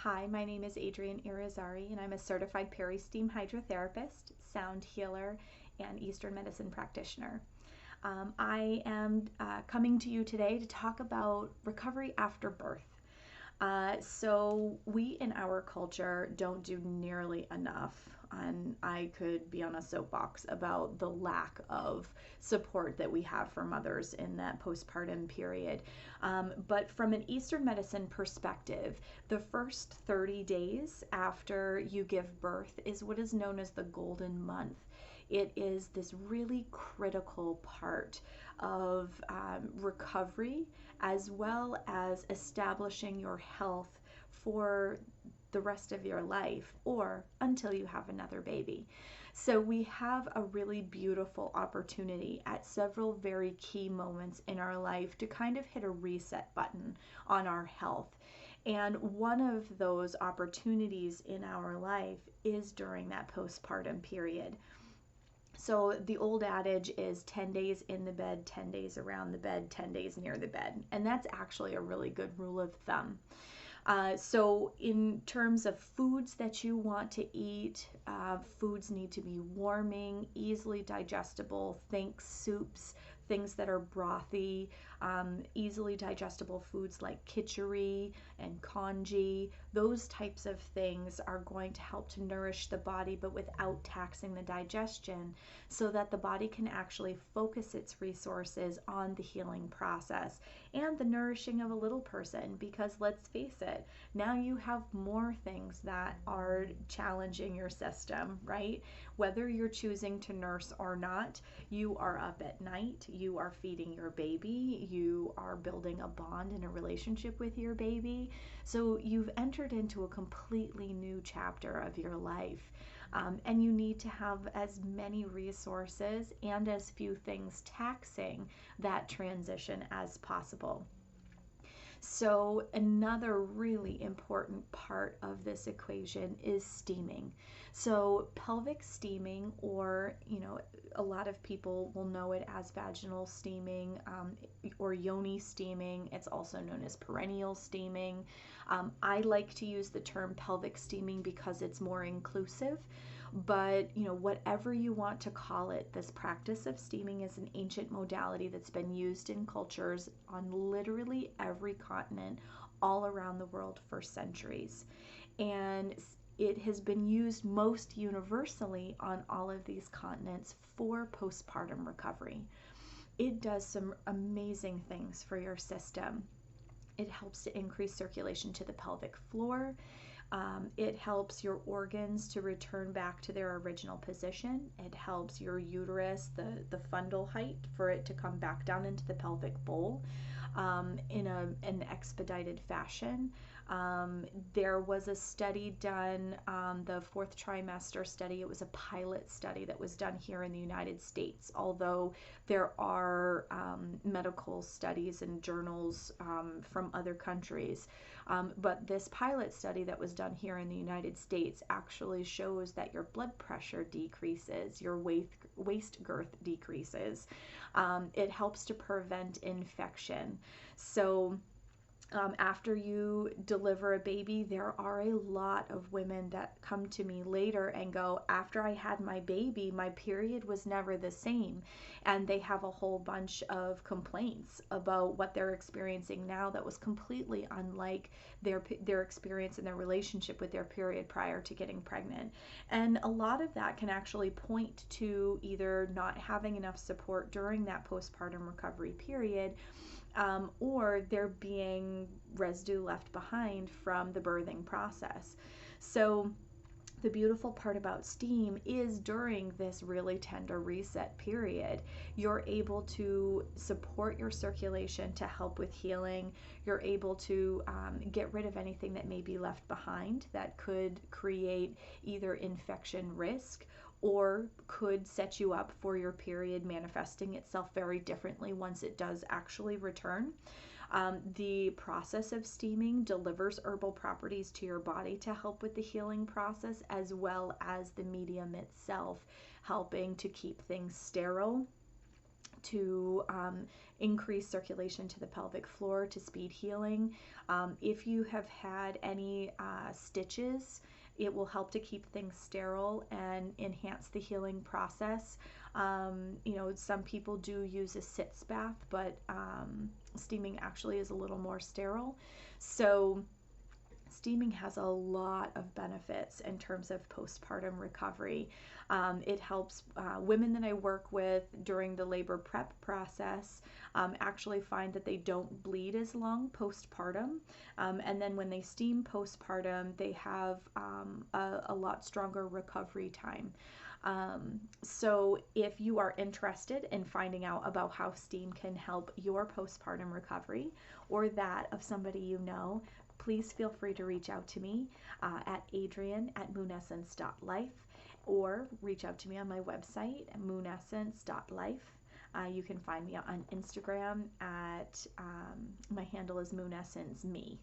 Hi, my name is Adrienne Irizarry, and I'm a certified peristeam hydrotherapist, sound healer, and Eastern medicine practitioner. I am coming to you today to talk about recovery after birth. So we in our culture don't do nearly enough, and I could be on a soapbox about the lack of support that we have for mothers in that postpartum period. But from an Eastern medicine perspective, the first 30 days after you give birth is what is known as the golden month. It is this really critical part of recovery as well as establishing your health for the rest of your life or until you have another baby. So we have a really beautiful opportunity at several very key moments in our life to kind of hit a reset button on our health. And one of those opportunities in our life is during that postpartum period. So the old adage is 10 days in the bed, 10 days around the bed, 10 days near the bed. And that's actually a really good rule of thumb. So in terms of foods that you want to eat, foods need to be warming, easily digestible. Think soups, things that are brothy, easily digestible foods like khichdi and congee. Those types of things are going to help to nourish the body, but without taxing the digestion, so that the body can actually focus its resources on the healing process and the nourishing of a little person. Because let's face it, now you have more things that are challenging your system, right? Whether you're choosing to nurse or not, you are up at night, you are feeding your baby, you are building a bond and a relationship with your baby. So you've entered into a completely new chapter of your life. And you need to have as many resources and as few things taxing that transition as possible. So another really important part of this equation is steaming. So pelvic steaming, or a lot of people will know it as vaginal steaming, or yoni steaming. It's also known as perineal steaming. I like to use the term pelvic steaming because it's more inclusive. But whatever you want to call it, this practice of steaming is an ancient modality that's been used in cultures on literally every continent all around the world for centuries. And it has been used most universally on all of these continents for postpartum recovery. It does some amazing things for your system. It helps to increase circulation to the pelvic floor. It helps your organs to return back to their original position. It helps your uterus, the fundal height, for it to come back down into the pelvic bowl in an expedited fashion. There was a study done, the fourth trimester study. It was a pilot study that was done here in the United States, although there are medical studies and journals from other countries. But this pilot study that was done here in the United States actually shows that your blood pressure decreases, your waist girth decreases. It helps to prevent infection. So after you deliver a baby, there are a lot of women that come to me later and go, after I had my baby, my period was never the same. And they have a whole bunch of complaints about what they're experiencing now that was completely unlike their experience in their relationship with their period prior to getting pregnant. And a lot of that can actually point to either not having enough support during that postpartum recovery period, or there being residue left behind from the birthing process. So the beautiful part about steam is during this really tender reset period, you're able to support your circulation to help with healing. You're able to get rid of anything that may be left behind that could create either infection risk or could set you up for your period manifesting itself very differently once it does actually return. The process of steaming delivers herbal properties to your body to help with the healing process, as well as the medium itself helping to keep things sterile, to increase circulation to the pelvic floor, to speed healing. If you have had any stitches, it will help to keep things sterile and enhance the healing process. Some people do use a sitz bath, but steaming actually is a little more sterile. So steaming has a lot of benefits in terms of postpartum recovery. It helps women that I work with during the labor prep process actually find that they don't bleed as long postpartum. And then when they steam postpartum, they have a lot stronger recovery time. So if you are interested in finding out about how steam can help your postpartum recovery or that of somebody you know, please feel free to reach out to me at adrienne@moonessence.life, or reach out to me on my website at moonessence.life. You can find me on Instagram at my handle is moonessenceme.